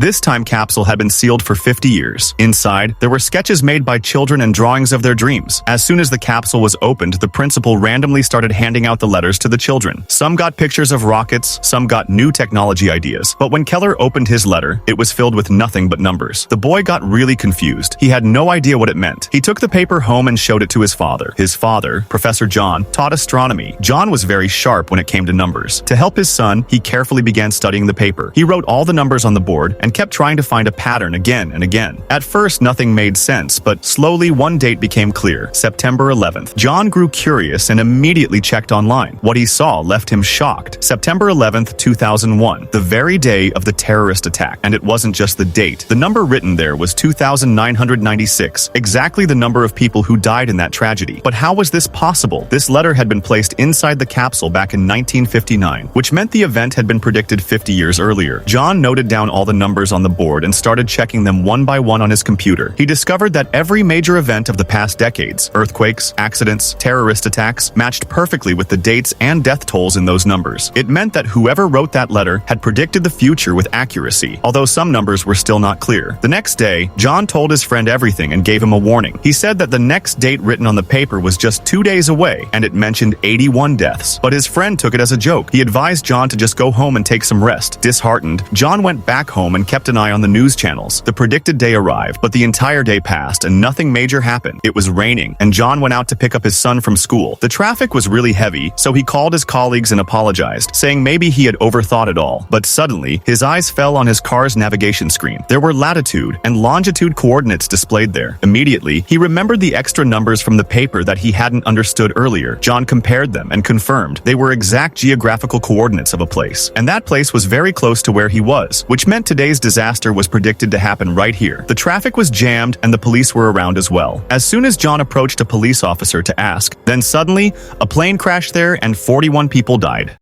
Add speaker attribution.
Speaker 1: This time capsule had been sealed for 50 years. Inside, there were sketches made by children and drawings of their dreams. As soon as the capsule was opened, the principal randomly started handing out the letters to the children. Some got pictures of rockets, some got new technology ideas. But when Keller opened his letter, it was filled with nothing but numbers. The boy got really confused. He had no idea what it meant. He took the paper home and showed it to his father. His father, Professor John, taught astronomy. John was very sharp when it came to numbers. To help his son, he carefully began studying the paper. He wrote all the numbers on the board and kept trying to find a pattern again and again. At first, nothing made sense, but slowly one date became clear: September 11th. John grew curious and immediately checked online. What he saw left him shocked. September 11th, 2001, the very day of the terrorist attack. And it wasn't just the date. The number written there was 2,996, exactly the number of people who died in that tragedy. But how was this possible? This letter had been placed inside the capsule back in 1959, which meant the event had been predicted 50 years earlier. John noted down all the numbers on the board and started checking them one by one on his computer. He discovered that every major event of the past decades, earthquakes, accidents, terrorist attacks, matched perfectly with the dates and death tolls in those numbers. It meant that whoever wrote that letter had predicted the future with accuracy, although some numbers were still not clear. The next day, John told his friend everything and gave him a warning. He said that the next date written on the paper was just 2 days away, and it mentioned 81 deaths. But his friend took it as a joke. He advised John to just go home and take some rest. Disheartened, John went back home and kept an eye on the news channels. The predicted day arrived, but the entire day passed and nothing major happened. It was raining, and John went out to pick up his son from school. The traffic was really heavy, so he called his colleagues and apologized, saying maybe he had overthought it all. But suddenly, his eyes fell on his car's navigation screen. There were latitude and longitude coordinates displayed there. Immediately, he remembered the extra numbers from the paper that he hadn't understood earlier. John compared them and confirmed they were exact geographical coordinates of a place. And that place was very close to where he was, which meant today's disaster was predicted to happen right here. The traffic was jammed and the police were around as well. As soon as John approached a police officer to ask, then suddenly, a plane crashed there and 41 people died.